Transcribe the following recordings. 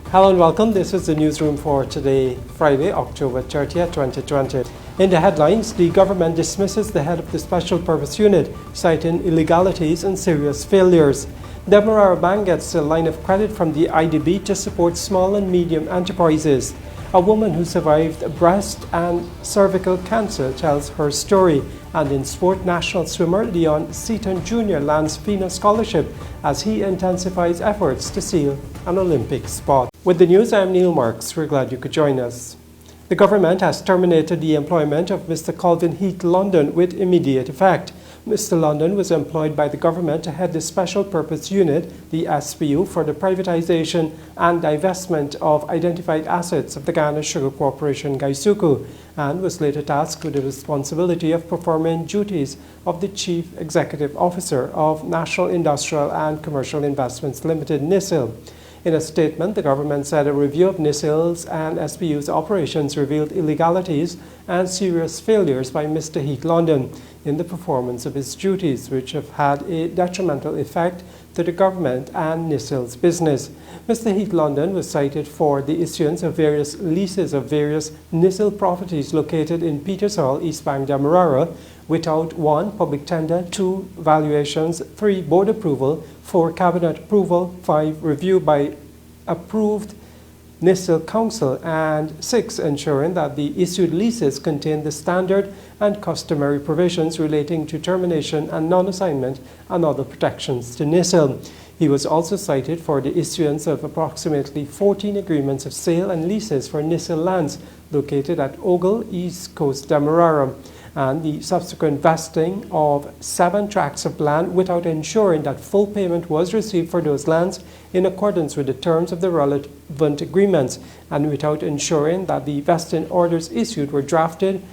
Hello and welcome. This is the newsroom for today, Friday, October 30th, 2020. In the headlines, the government dismisses the head of the Special Purpose Unit, citing illegalities and serious failures. Demerara Bank gets a line of credit from the IDB to support small and medium enterprises. A woman who survived breast and cervical cancer tells her story. And in sport, national swimmer Leon Seaton Jr. lands FINA scholarship as he intensifies efforts to seal an Olympic spot. With the news, I'm Neil Marks. We're glad you could join us. The government has terminated the employment of Mr. Calvin Heath London with immediate effect. Mr. London was employed by the government to head the Special Purpose Unit, the SPU, for the privatization and divestment of identified assets of the Ghana Sugar Corporation, Gaisuku, and was later tasked with the responsibility of performing duties of the Chief Executive Officer of National Industrial and Commercial Investments Limited, NISIL. In a statement, the government said a review of NISIL's and SPU's operations revealed illegalities and serious failures by Mr. Heath London in the performance of his duties, which have had a detrimental effect to the government and NISIL's business. Mr. Heath London was cited for the issuance of various leases of various NISIL properties located in Peters Hall, East Bank, Demerara, without 1. Public tender, 2. Valuations, 3. Board approval, 4. Cabinet approval, 5. Review by approved NISIL Council, and 6. Ensuring that the issued leases contain the standard and customary provisions relating to termination and non-assignment and other protections to NISIL. He was also cited for the issuance of approximately 14 agreements of sale and leases for NISIL lands located at Ogle, East Coast, Demerara, and the subsequent vesting of 7 tracts of land without ensuring that full payment was received for those lands in accordance with the terms of the relevant agreements, and without ensuring that the vesting orders issued were drafted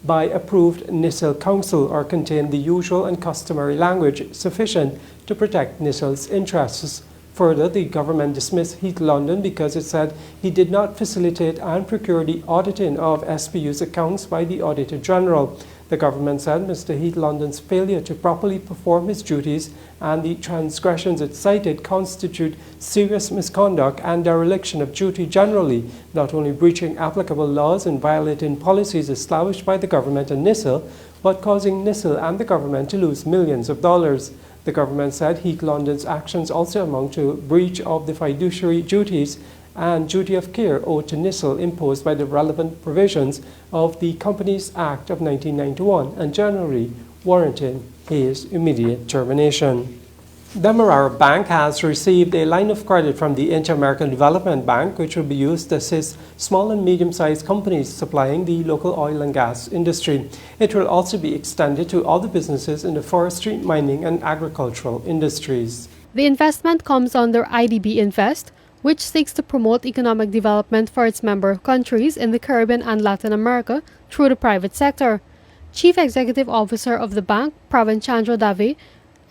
by approved NISIL Council or contained the usual and customary language sufficient to protect NISIL's interests. Further, the government dismissed Heath London because it said he did not facilitate and procure the auditing of SPU's accounts by the Auditor General. The government said Mr. Heath London's failure to properly perform his duties and the transgressions it cited constitute serious misconduct and dereliction of duty generally, not only breaching applicable laws and violating policies established by the government and NISIL, but causing NISIL and the government to lose millions of dollars. The government said Heath London's actions also amount to breach of the fiduciary duties and duty of care owed to NISIL imposed by the relevant provisions of the Companies Act of 1991 and generally warranting his immediate termination. Demerara Bank has received a line of credit from the Inter-American Development Bank, which will be used to assist small and medium-sized companies supplying the local oil and gas industry. It will also be extended to other businesses in the forestry, mining, and agricultural industries. The investment comes under IDB Invest, which seeks to promote economic development for its member countries in the Caribbean and Latin America through the private sector. Chief Executive Officer of the bank, Pravin Chandra Dave,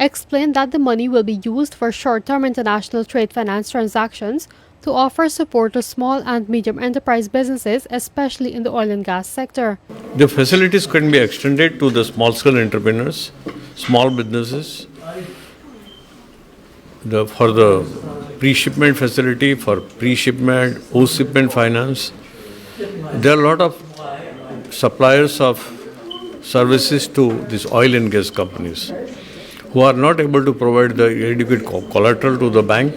explained that the money will be used for short-term international trade finance transactions to offer support to small and medium enterprise businesses, especially in the oil and gas sector. The facilities can be extended to the small-scale entrepreneurs, small businesses, for the pre-shipment facility, for pre-shipment, post-shipment finance. There are a lot of suppliers of services to these oil and gas companies who are not able to provide the adequate collateral to the bank.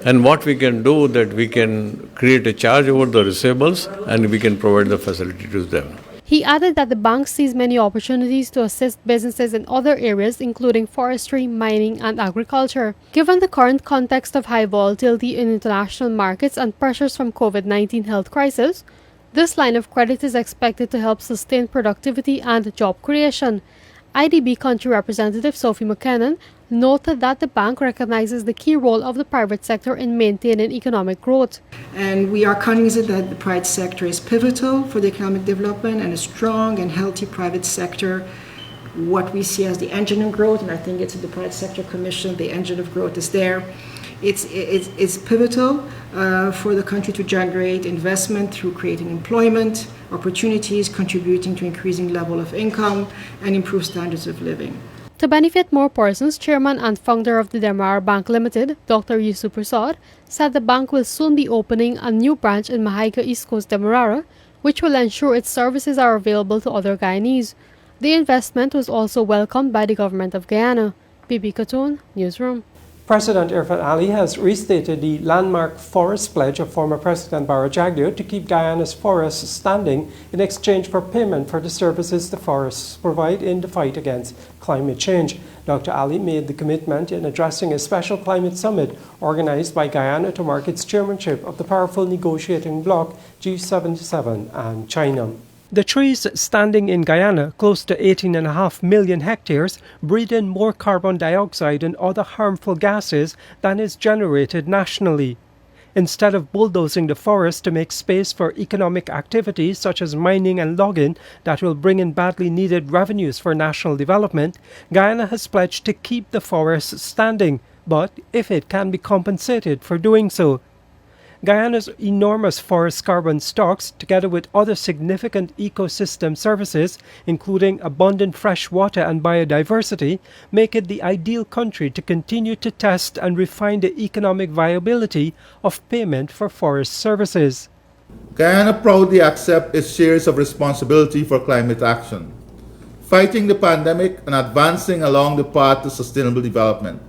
And what we can do that we can create a charge over the receivables and we can provide the facility to them. He added that the bank sees many opportunities to assist businesses in other areas including forestry, mining, and agriculture. Given the current context of high volatility in international markets and pressures from COVID-19 health crisis, this line of credit is expected to help sustain productivity and job creation. IDB Country Representative Sophie McKinnon noted that the bank recognizes the key role of the private sector in maintaining economic growth. And we are cognizant that the private sector is pivotal for the economic development, and a strong and healthy private sector, what we see as the engine of growth, and I think it's in the Private Sector Commission, the engine of growth is there. It's pivotal for the country to generate investment through creating employment opportunities, contributing to increasing level of income and improved standards of living. To benefit more persons, Chairman and founder of the Demerara Bank Limited, Dr. Yesu Persaud, said the bank will soon be opening a new branch in Mahaiga, East Coast, Demerara, which will ensure its services are available to other Guyanese. The investment was also welcomed by the government of Guyana. Bibi Katun, Newsroom. President Irfan Ali has restated the landmark forest pledge of former President Barra Jagdeo to keep Guyana's forests standing in exchange for payment for the services the forests provide in the fight against climate change. Dr. Ali made the commitment in addressing a special climate summit organized by Guyana to mark its chairmanship of the powerful negotiating bloc G77 and China. The trees standing in Guyana, close to 18.5 million hectares, breathe in more carbon dioxide and other harmful gases than is generated nationally. Instead of bulldozing the forest to make space for economic activities such as mining and logging that will bring in badly needed revenues for national development, Guyana has pledged to keep the forests standing, but if it can be compensated for doing so. Guyana's enormous forest carbon stocks, together with other significant ecosystem services, including abundant fresh water and biodiversity, make it the ideal country to continue to test and refine the economic viability of payment for forest services. Guyana proudly accepts its shares of responsibility for climate action, fighting the pandemic and advancing along the path to sustainable development.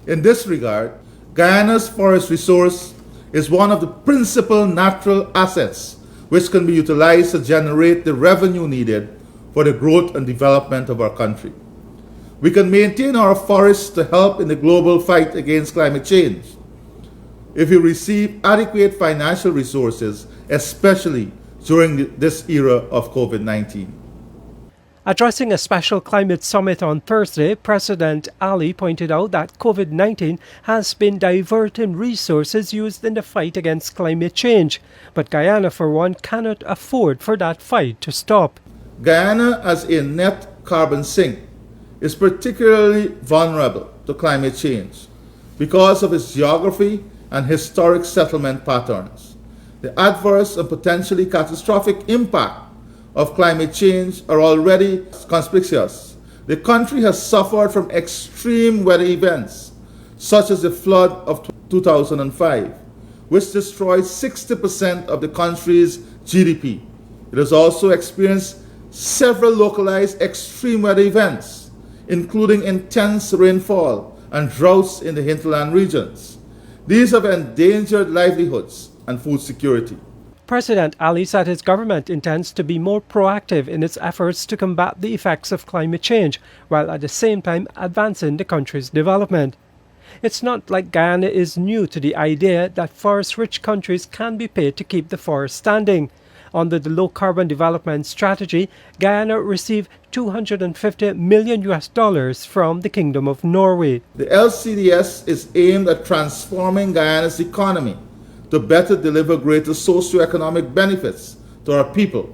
In this regard, Guyana's forest resource is one of the principal natural assets which can be utilized to generate the revenue needed for the growth and development of our country. We can maintain our forests to help in the global fight against climate change if we receive adequate financial resources, especially during this era of COVID-19. Addressing a special climate summit on Thursday, President Ali pointed out that COVID-19 has been diverting resources used in the fight against climate change, but Guyana, for one, cannot afford for that fight to stop. Guyana, as a net carbon sink, is particularly vulnerable to climate change because of its geography and historic settlement patterns. The adverse and potentially catastrophic impact of climate change are already conspicuous. The country has suffered from extreme weather events, such as the flood of 2005, which destroyed 60% of the country's GDP. It has also experienced several localized extreme weather events, including intense rainfall and droughts in the hinterland regions. These have endangered livelihoods and food security. President Ali said his government intends to be more proactive in its efforts to combat the effects of climate change, while at the same time advancing the country's development. It's not like Guyana is new to the idea that forest-rich countries can be paid to keep the forest standing. Under the low-carbon development strategy, Guyana received $250 million from the Kingdom of Norway. The LCDS is aimed at transforming Guyana's economy to better deliver greater socio-economic benefits to our people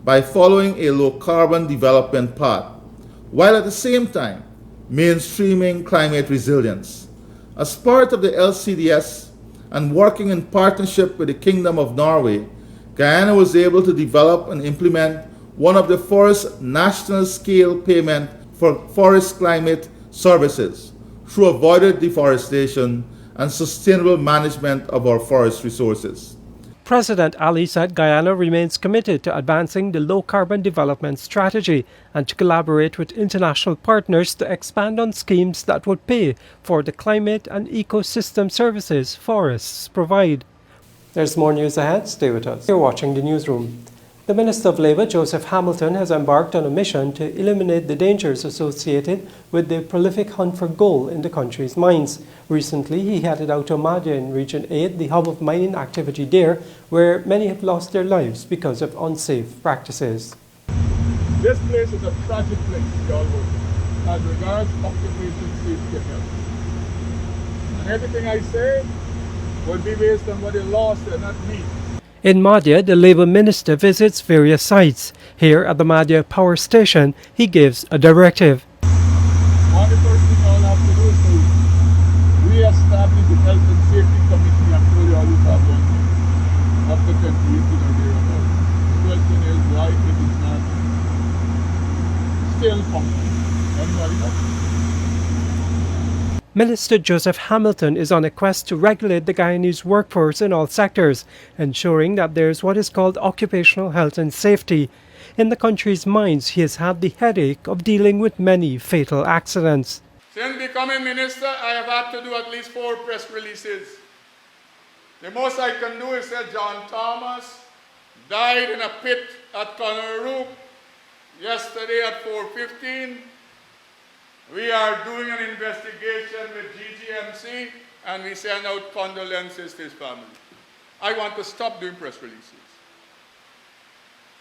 by following a low-carbon development path, while at the same time mainstreaming climate resilience. As part of the LCDS and working in partnership with the Kingdom of Norway, Guyana was able to develop and implement one of the first national-scale payment for forest climate services through avoided deforestation and sustainable management of our forest resources. President Ali said Guyana remains committed to advancing the low-carbon development strategy and to collaborate with international partners to expand on schemes that would pay for the climate and ecosystem services forests provide. There's more news ahead. Stay with us. You're watching the Newsroom. The Minister of Labour, Joseph Hamilton, has embarked on a mission to eliminate the dangers associated with the prolific hunt for gold in the country's mines. Recently, he headed out to Madya in Region 8, the hub of mining activity there, where many have lost their lives because of unsafe practices. This place is a tragic place, y'all, as regards occupation safety and health. And everything I say will be based on what they lost and not me. In Madya, the Labour Minister visits various sites. Here at the Madya Power Station, he gives a directive. One of the first thing I'll have to do is to re-establish the Health and Safety Committee. I'm sure you always have one after 2018 or thereabouts. The question is why it is not still functioning. Anybody know? Minister Joseph Hamilton is on a quest to regulate the Guyanese workforce in all sectors, ensuring that there is what is called occupational health and safety. In the country's mines, he has had the headache of dealing with many fatal accidents. Since becoming minister, I have had to do at least 4 press releases. The most I can do is say John Thomas died in a pit at Conorook yesterday at 4:15. We are doing an investigation with GGMC and we send out condolences to his family. I want to stop doing press releases.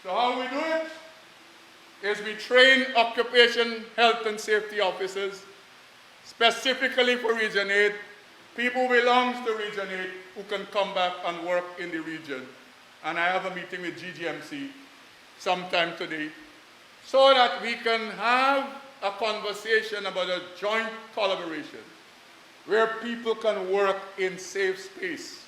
So how we do it is we train occupation health and safety officers specifically for Region 8, people who belong to Region 8 who can come back and work in the region. And I have a meeting with GGMC sometime today so that we can have a conversation about a joint collaboration where people can work in safe space.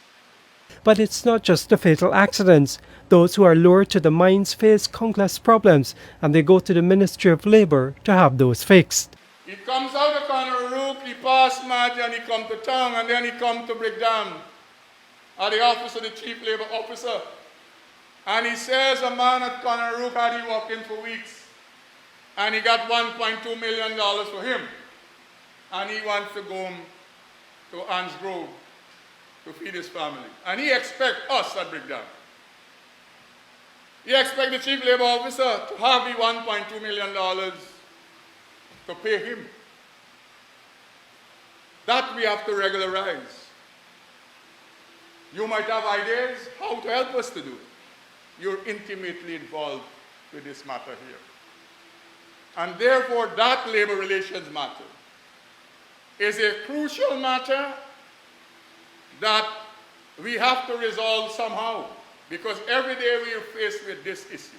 But it's not just the fatal accidents. Those who are lured to the mines face countless problems, and they go to the Ministry of Labour to have those fixed. He comes out of Conorook, he passes Madge, and he comes to town, and then he comes to Brickdam at the office of the Chief Labour Officer. And he says a man at Conorook had he walked in for weeks, and he got $1.2 million for him. And he wants to go to Anne's Grove to feed his family. And he expects us at Brickdam. He expects the Chief Labour Officer to have the $1.2 million to pay him. That we have to regularize. You might have ideas how to help us to do it. You're intimately involved with this matter here. And therefore, that labor relations matter is a crucial matter that we have to resolve somehow, because every day we are faced with this issue.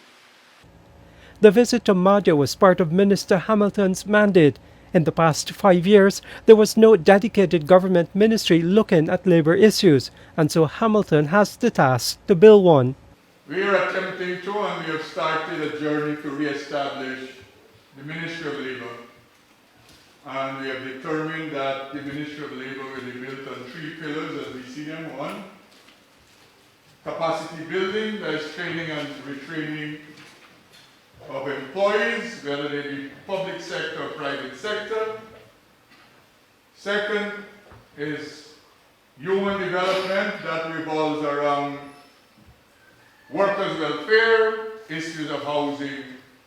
The visit to Madhya was part of Minister Hamilton's mandate. In the past 5 years, there was no dedicated government ministry looking at labour issues, and so Hamilton has the task to build one. We are attempting to, and we have started a journey to re-establish the Ministry of Labour. And we have determined that the Ministry of Labour will be built on 3 pillars as we see them. 1, capacity building, that is training and retraining of employees, whether they be public sector or private sector. 2nd is human development, that revolves around workers' welfare, issues of housing,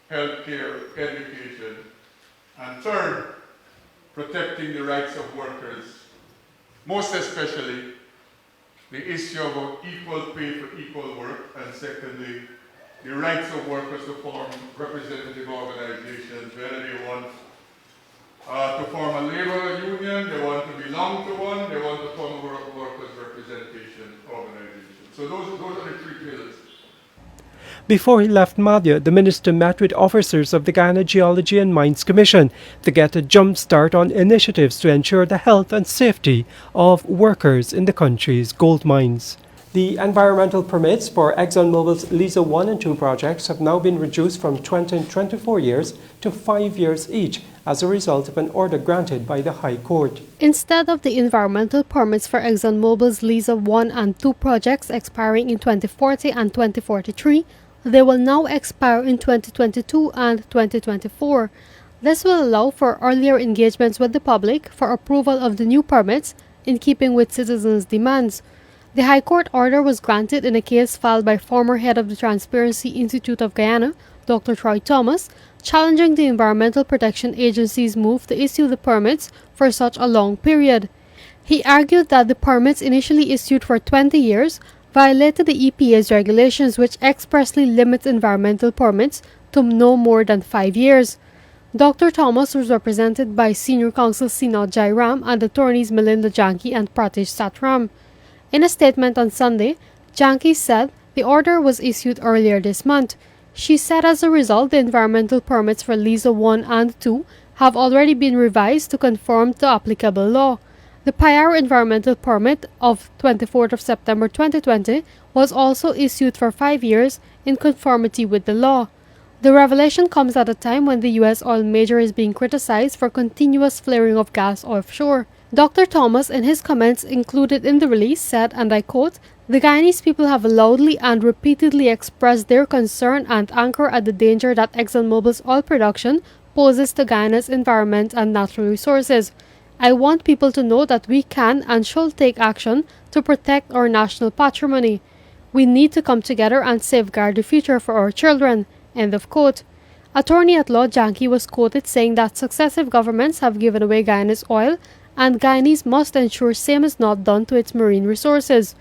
healthcare, education. And 3rd, protecting the rights of workers, most especially the issue of equal pay for equal work, and secondly, the rights of workers to form representative organizations, whether they want to form a labor union, they want to belong to one, they want to form a workers' representation organization. So those are the 3 pillars. Before he left Madhya, the minister met with officers of the Guyana Geology and Mines Commission to get a jump start on initiatives to ensure the health and safety of workers in the country's gold mines. The environmental permits for ExxonMobil's Liza 1 and 2 projects have now been reduced from 20 and 24 years to 5 years each as a result of an order granted by the High Court. Instead of the environmental permits for ExxonMobil's Liza 1 and 2 projects expiring in 2040 and 2043, they will now expire in 2022 and 2024. This will allow for earlier engagements with the public for approval of the new permits in keeping with citizens' demands. The High Court order was granted in a case filed by former head of the Transparency Institute of Guyana, Dr. Troy Thomas, challenging the Environmental Protection Agency's move to issue the permits for such a long period. He argued that the permits initially issued for 20 years violated the EPA's regulations, which expressly limits environmental permits to no more than 5 years. Dr. Thomas was represented by Senior Counsel Sinod Jairam and attorneys Melinda Janki and Pratish Satram. In a statement on Sunday, Janki said the order was issued earlier this month. She said as a result, the environmental permits for Liza 1 and 2 have already been revised to conform to applicable law. The Payaro environmental permit of 24th of September 2020 was also issued for 5 years in conformity with the law. The revelation comes at a time when the U.S. oil major is being criticized for continuous flaring of gas offshore. Dr. Thomas, in his comments included in the release, said, and I quote, "The Guyanese people have loudly and repeatedly expressed their concern and anger at the danger that ExxonMobil's oil production poses to Guyana's environment and natural resources. I want people to know that we can and shall take action to protect our national patrimony. We need to come together and safeguard the future for our children." End of quote. Attorney-at-law Janky was quoted saying that successive governments have given away Guyana's oil, and Guyanese must ensure same is not done to its marine resources.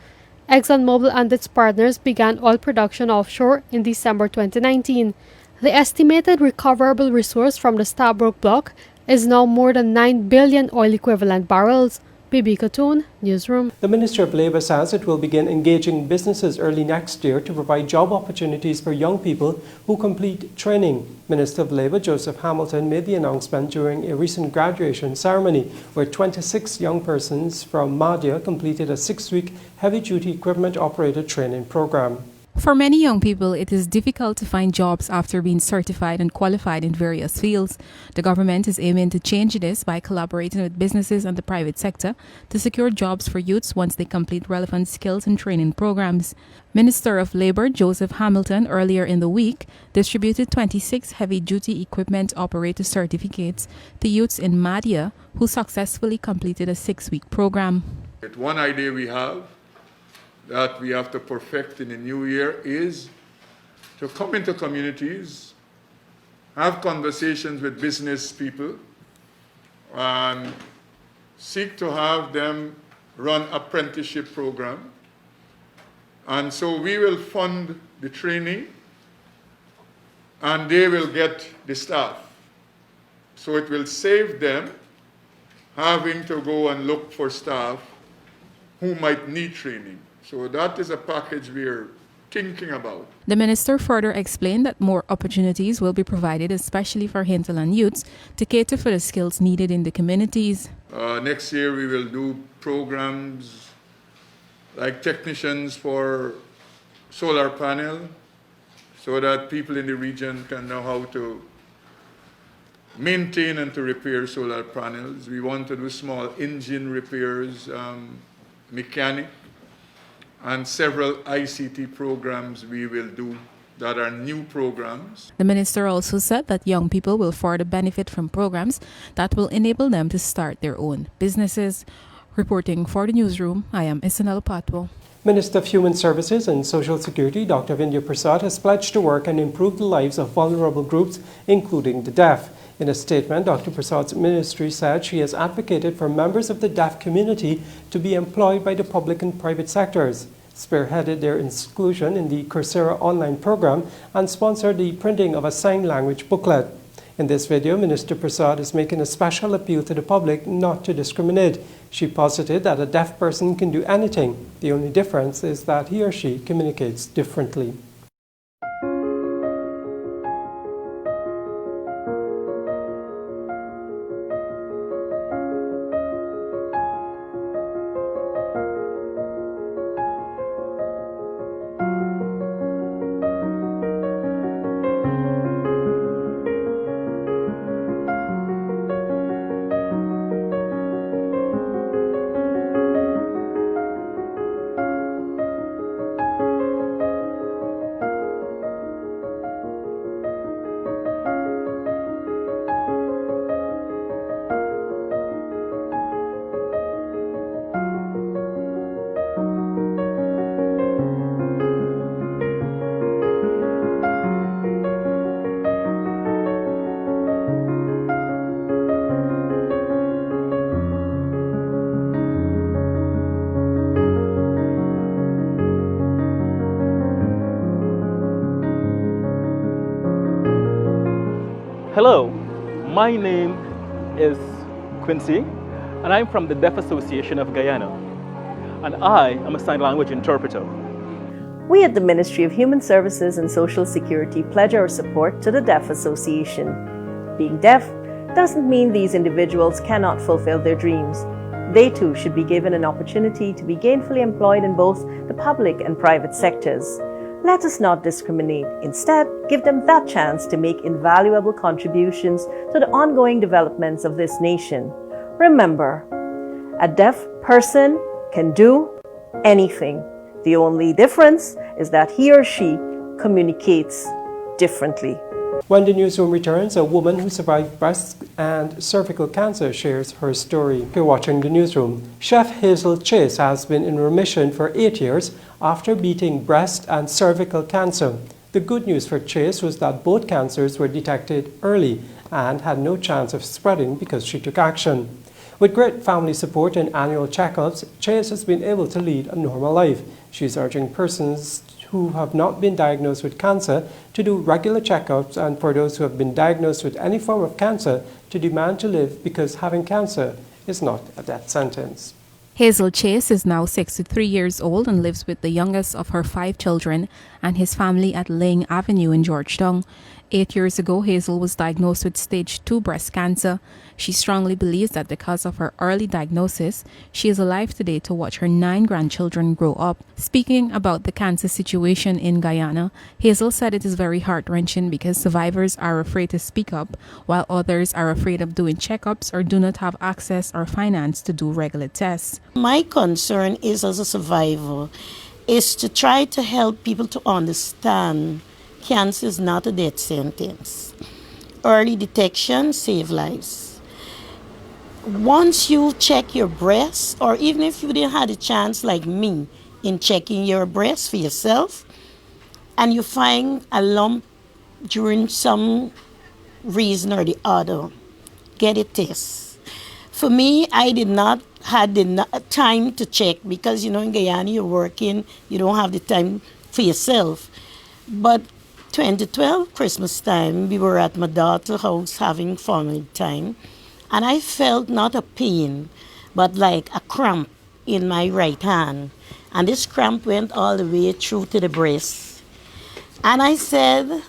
ExxonMobil and its partners began oil production offshore in December 2019. The estimated recoverable resource from the Stabroek block is now more than 9 billion oil equivalent barrels. Bibi Khatoon, Newsroom. The Minister of Labour says it will begin engaging businesses early next year to provide job opportunities for young people who complete training. Minister of Labour Joseph Hamilton made the announcement during a recent graduation ceremony where 26 young persons from Madhya completed a 6-week heavy-duty equipment operator training program. For many young people, it is difficult to find jobs after being certified and qualified in various fields. The government is aiming to change this by collaborating with businesses and the private sector to secure jobs for youths once they complete relevant skills and training programs. Minister of Labour Joseph Hamilton earlier in the week distributed 26 heavy-duty equipment operator certificates to youths in Madhya who successfully completed a 6-week program. One idea we have that we have to perfect in the new year is to come into communities, have conversations with business people, and seek to have them run apprenticeship program. And so we will fund the training and they will get the staff. So it will save them having to go and look for staff who might need training. So that is a package we are thinking about. The minister further explained that more opportunities will be provided, especially for hinterland youths, to cater for the skills needed in the communities. Next year we will do programs like technicians for solar panel so that people in the region can know how to maintain and to repair solar panels. We want to do small engine repairs, mechanic, and several ICT programs we will do that are new programs. The minister also said that young people will further benefit from programs that will enable them to start their own businesses. Reporting for the Newsroom, I am Isanel Patwo. Minister of Human Services and Social Security Dr. Yesu Persaud has pledged to work and improve the lives of vulnerable groups, including the deaf. In a statement, Dr. Persaud's ministry said she has advocated for members of the deaf community to be employed by the public and private sectors, spearheaded their inclusion in the Coursera online program, and sponsored the printing of a sign language booklet. In this video, Minister Persaud is making a special appeal to the public not to discriminate. She posited that a deaf person can do anything. The only difference is that he or she communicates differently. Hello, my name is Quincy, and I'm from the Deaf Association of Guyana, and I am a sign language interpreter. We at the Ministry of Human Services and Social Security pledge our support to the Deaf Association. Being deaf doesn't mean these individuals cannot fulfill their dreams. They too should be given an opportunity to be gainfully employed in both the public and private sectors. Let us not discriminate. Instead, give them that chance to make invaluable contributions to the ongoing developments of this nation. Remember, a deaf person can do anything. The only difference is that he or she communicates differently. When the newsroom returns, a woman who survived breast and cervical cancer shares her story. You're watching the newsroom. Chef Hazel Chase has been in remission for 8 years after beating breast and cervical cancer. The good news for Chase was that both cancers were detected early and had no chance of spreading because she took action. With great family support and annual checkups, Chase has been able to lead a normal life. She's urging persons who have not been diagnosed with cancer to do regular checkups, and for those who have been diagnosed with any form of cancer to demand to live, because having cancer is not a death sentence. Hazel Chase is now 63 years old and lives with the youngest of her 5 children and his family at Ling Avenue in Georgetown. 8 years ago, Hazel was diagnosed with stage 2 breast cancer. She strongly believes that because of her early diagnosis, she is alive today to watch her 9 grandchildren grow up. Speaking about the cancer situation in Guyana, Hazel said it is very heart-wrenching because survivors are afraid to speak up, while others are afraid of doing checkups or do not have access or finance to do regular tests. My concern is, as a survivor, is to try to help people to understand cancer is not a death sentence. Early detection saves lives. Once you check your breast, or even if you didn't have a chance like me in checking your breast for yourself, and you find a lump during some reason or the other, get a test. For me, I did not have the time to check because, in Guyana you're working, you don't have the time for yourself. But 2012, Christmas time, we were at my daughter's house having family time, and I felt not a pain, but like a cramp in my right hand. And this cramp went all the way through to the breast. And I said,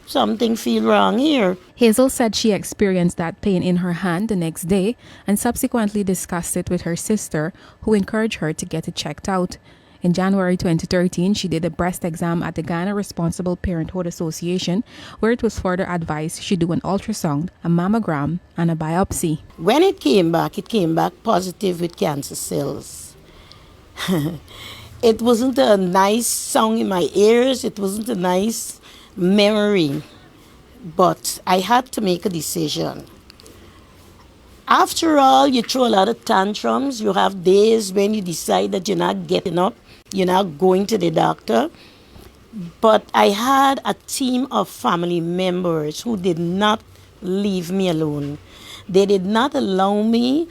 something feels wrong here. Hazel said she experienced that pain in her hand the next day and subsequently discussed it with her sister, who encouraged her to get it checked out. In January 2013, she did a breast exam at the Ghana Responsible Parenthood Association, where it was further advised she do an ultrasound, a mammogram, and a biopsy. When it came back positive with cancer cells. It wasn't a nice song in my ears, it wasn't a nice memory, but I had to make a decision. After all, you throw a lot of tantrums. You have days when you decide that you're not getting up, you're not going to the doctor. But I had a team of family members who did not leave me alone. They did not allow me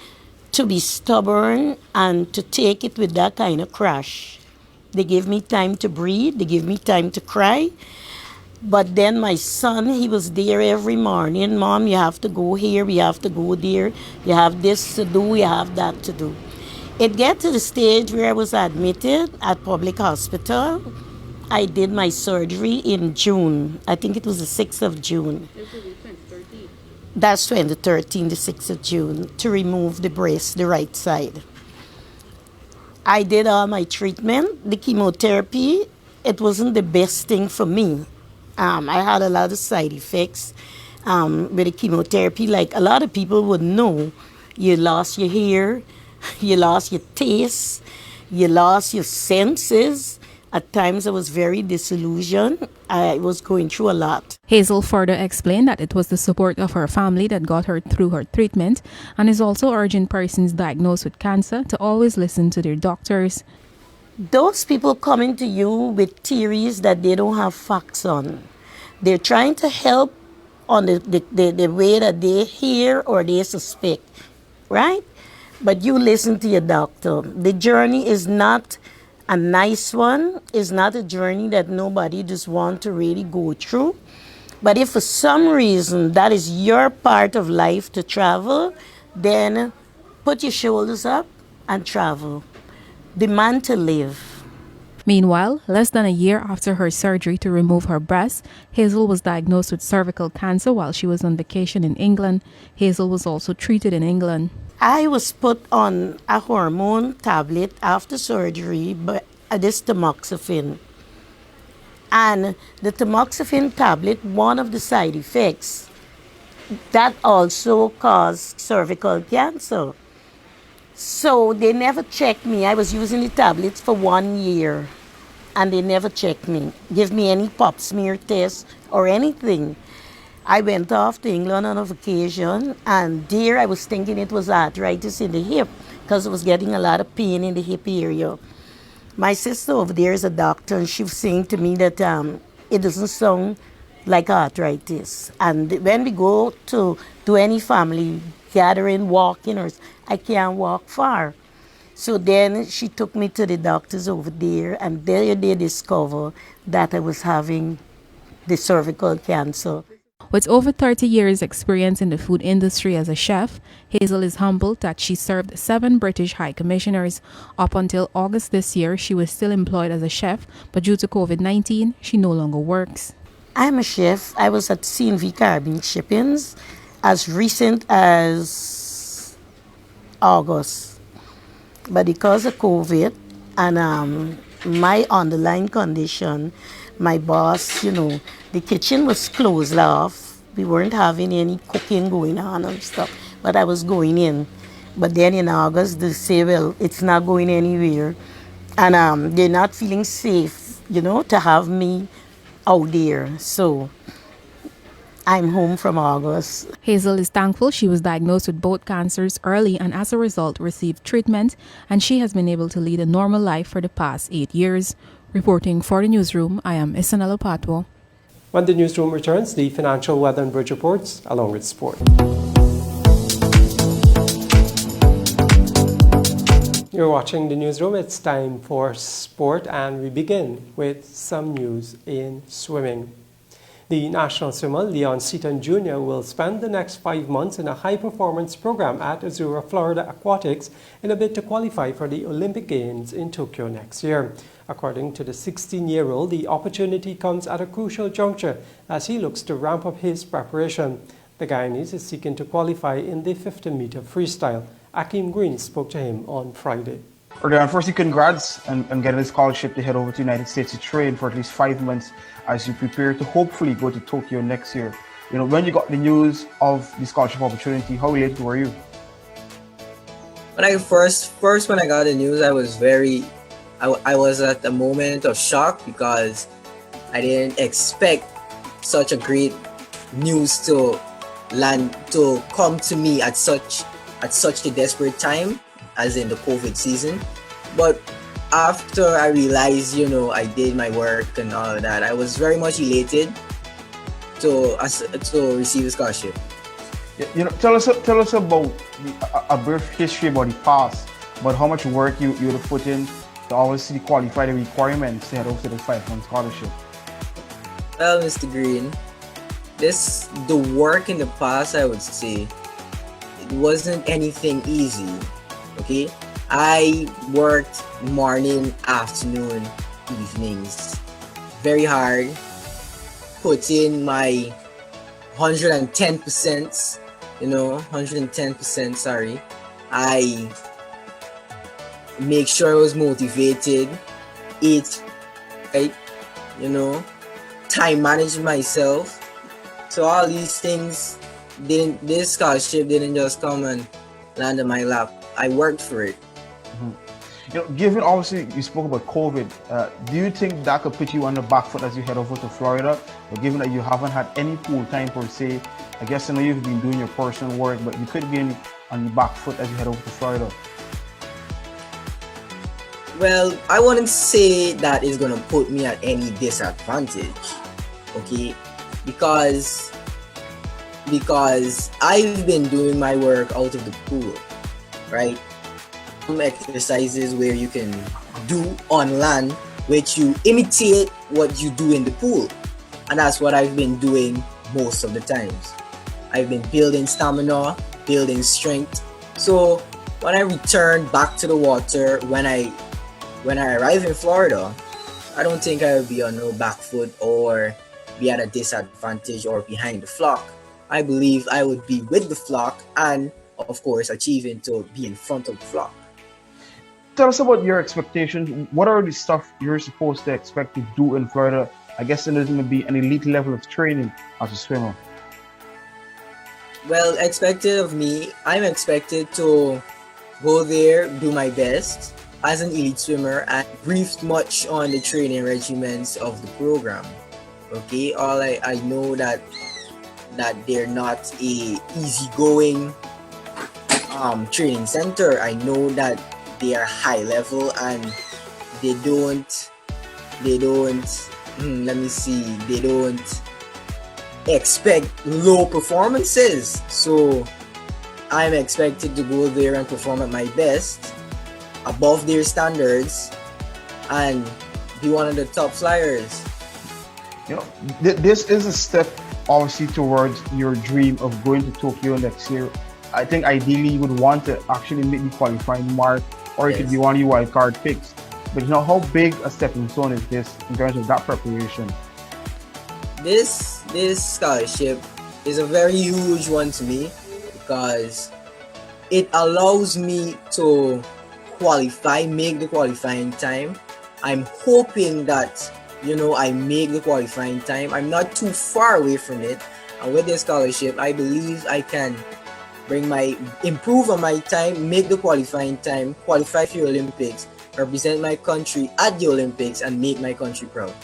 to be stubborn and to take it with that kind of crash. They gave me time to breathe. They gave me time to cry. But then my son, he was there every morning. Mom, you have to go here, we have to go there. You have this to do, you have that to do. It got to the stage where I was admitted at public hospital. I did my surgery in June. I think it was the 6th of June. That's 2013, the 6th of June, to remove the breast, the right side. I did all my treatment. The chemotherapy, it wasn't the best thing for me. I had a lot of side effects with the chemotherapy. Like a lot of people would know, you lost your hair, you lost your taste, you lost your senses. At times I was very disillusioned. I was going through a lot. Hazel further explained that it was the support of her family that got her through her treatment, and is also urging persons diagnosed with cancer to always listen to their doctors. Those people coming to you with theories that they don't have facts on. They're trying to help on the way that they hear or they suspect, right? But you listen to your doctor. The journey is not a nice one. It's not a journey that nobody just wants to really go through. But if for some reason that is your part of life to travel, then put your shoulders up and travel. Demand to live. Meanwhile, less than a year after her surgery to remove her breast, Hazel was diagnosed with cervical cancer while she was on vacation in England. Hazel was also treated in England. I was put on a hormone tablet after surgery, but this tamoxifen. And the tamoxifen tablet, one of the side effects, that also caused cervical cancer. So they never checked me. I was using the tablets for 1 year and they never checked me, give me any pap smear test or anything. I went off to England on a vacation and there I was thinking it was arthritis in the hip because I was getting a lot of pain in the hip area. My sister over there is a doctor and she was saying to me that it doesn't sound like arthritis. And when we go to any family gathering, walking, or I can't walk far. So then she took me to the doctors over there and there they discovered that I was having the cervical cancer. With over 30 years' experience in the food industry as a chef, Hazel is humbled that she served 7 British High Commissioners. Up until August this year, she was still employed as a chef, but due to COVID-19, she no longer works. I'm a chef. I was at C&V Caribbean Shippings as recent as August. But because of COVID and my underlying condition, my boss, the kitchen was closed off. We weren't having any cooking going on and stuff, but I was going in. But then in August, they say, well, it's not going anywhere. And they're not feeling safe, to have me out there. So I'm home from August. Hazel is thankful she was diagnosed with both cancers early and as a result received treatment, and she has been able to lead a normal life for the past 8 years. Reporting for the newsroom, I am Isanella Patwo. When the newsroom returns, the financial weather and bridge reports along with sport. You're watching the newsroom. It's time for sport, and we begin with some news in swimming. The national swimmer Leon Seaton Jr. will spend the next 5 months in a high-performance program at Azura Florida Aquatics in a bid to qualify for the Olympic Games in Tokyo next year. According to the 16-year-old, the opportunity comes at a crucial juncture as he looks to ramp up his preparation. The Guyanese is seeking to qualify in the 50-meter freestyle. Akeem Green spoke to him on Friday. Firstly, congrats on getting a scholarship to head over to the United States to train for at least 5 months as you prepare to hopefully go to Tokyo next year. When you got the news of the scholarship opportunity, how elated were you? When I first when I got the news, I was I was at a moment of shock because I didn't expect such a great news to come to me at such a desperate time as in the COVID season. But after I realized, I did my work and all of that, I was very much elated to receive a scholarship. Tell us about a brief history about the past, about how much work you would have put in to obviously qualify the requirements to head over to the 5-month scholarship. Well, Mr. Green, the work in the past, I would say, it wasn't anything easy. Okay, I worked morning, afternoon, evenings, very hard, put in my 110%, 110%, sorry. I make sure I was motivated, eat right, time manage myself. So all these things, this scholarship didn't just come and land on my lap. I worked for it. Mm-hmm. Given obviously you spoke about COVID, do you think that could put you on the back foot as you head over to Florida? But given that you haven't had any pool time per se, I guess I know you've been doing your personal work, but you could be on the back foot as you head over to Florida. Well, I wouldn't say that is going to put me at any disadvantage, okay? Because I've been doing my work out of the pool, right? Some exercises where you can do on land, which you imitate what you do in the pool. And that's what I've been doing most of the times. I've been building stamina, building strength. So when I return back to the water, when I arrive in Florida, I don't think I will be on no back foot or be at a disadvantage or behind the flock. I believe I would be with the flock and, of course, achieving to be in front of the flock. Tell us about your expectations. What are the stuff you're supposed to expect to do in Florida I guess there's going to be an elite level of training as a swimmer? Well, expected of me, I'm expected to go there, do my best as an elite swimmer, and briefed much on the training regimens of the program. Okay, all I know that they're not a easygoing training center. I know that they are high level and they don't expect low performances. So I'm expected to go there and perform at my best, above their standards, and be one of the top flyers. You know, this is a step obviously towards your dream of going to Tokyo next year. I think ideally you would want to actually make the qualifying mark, or it could be one of your wild card picks. But you know, how big a stepping stone is this in terms of that preparation? This scholarship is a very huge one to me because it allows me to qualify, make the qualifying time. I'm hoping that, you know, I make the qualifying time. I'm not too far away from it. And with this scholarship, I believe I can improve on my time, make the qualifying time, qualify for the Olympics, represent my country at the Olympics, and make my country proud.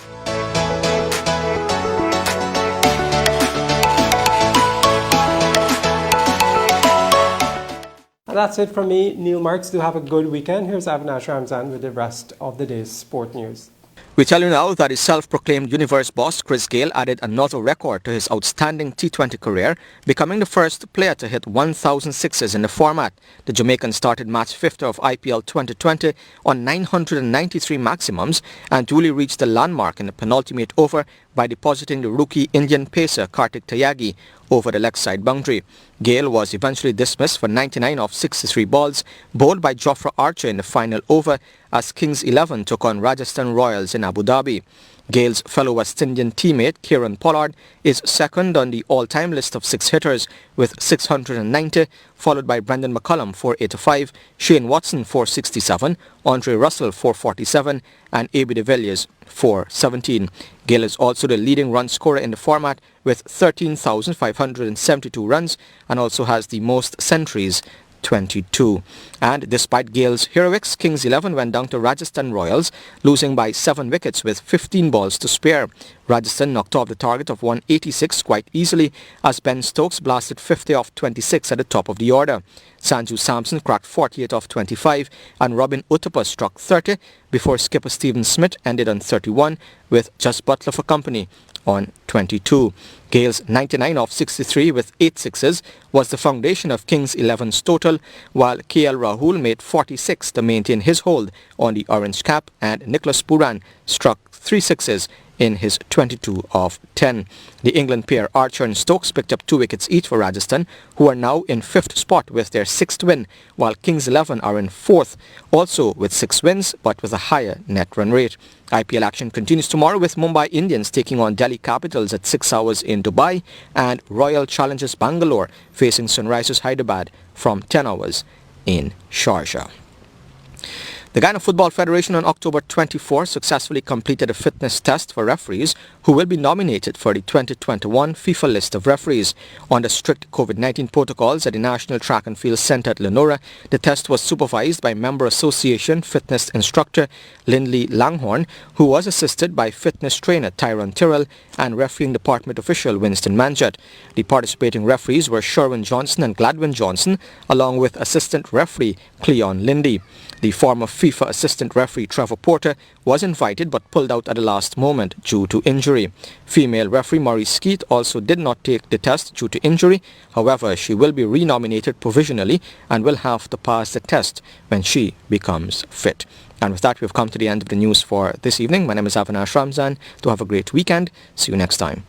And that's it from me, Neil Marks. Do have a good weekend. Here's Avinash Ramzan with the rest of the day's sport news. We tell you now that his self-proclaimed universe boss, Chris Gayle, added another record to his outstanding T20 career, becoming the first player to hit 1,000 sixes in the format. The Jamaican started match 50 of IPL 2020 on 993 maximums and duly reached the landmark in the penultimate over by depositing the rookie Indian pacer Kartik Tyagi over the leg side boundary. Gayle was eventually dismissed for 99 of 63 balls, bowled by Jofra Archer in the final over as Kings 11 took on Rajasthan Royals in Abu Dhabi. Gayle's fellow West Indian teammate Kieran Pollard is second on the all-time list of six hitters with 690, followed by Brendan McCullum 485, Shane Watson 467, Andre Russell 447 and A.B. de Villiers 417. Gayle is also the leading run scorer in the format with 13,572 runs and also has the most centuries, 22. And despite Gayle's heroics, Kings 11 went down to Rajasthan Royals, losing by 7 wickets with 15 balls to spare. Rajasthan knocked off the target of 186 quite easily as Ben Stokes blasted 50 off 26 at the top of the order. Sanju Samson cracked 48 off 25 and Robin Uthappa struck 30 before skipper Stephen Smith ended on 31 with just Butler for company on 22. Gayle's 99 off 63 with 8 sixes was the foundation of Kings 11's total, while KL Rahul made 46 to maintain his hold on the orange cap and Nicholas Puran struck 3 sixes in his 22 of 10. The England pair Archer and Stokes picked up 2 wickets each for Rajasthan, who are now in 5th spot with their 6th win, while Kings 11 are in 4th, also with 6 wins but with a higher net run rate. IPL action continues tomorrow with Mumbai Indians taking on Delhi Capitals at 6 hours in Dubai and Royal Challengers Bangalore facing Sunrisers Hyderabad from 10 hours in Sharjah. The Guyana Football Federation on October 24 successfully completed a fitness test for referees who will be nominated for the 2021 FIFA list of referees. Under strict COVID-19 protocols at the National Track and Field Centre at Lenora, the test was supervised by Member Association fitness instructor Lindley Langhorn, who was assisted by fitness trainer Tyrone Tyrrell and refereeing department official Winston Manjot. The participating referees were Sherwin Johnson and Gladwin Johnson, along with assistant referee Cleon Lindy. The former FIFA assistant referee Trevor Porter was invited but pulled out at the last moment due to injury. Female referee Maurice Skeet also did not take the test due to injury. However, she will be renominated provisionally and will have to pass the test when she becomes fit. And with that, we've come to the end of the news for this evening. My name is Avinash Ramzan. Do have a great weekend. See you next time.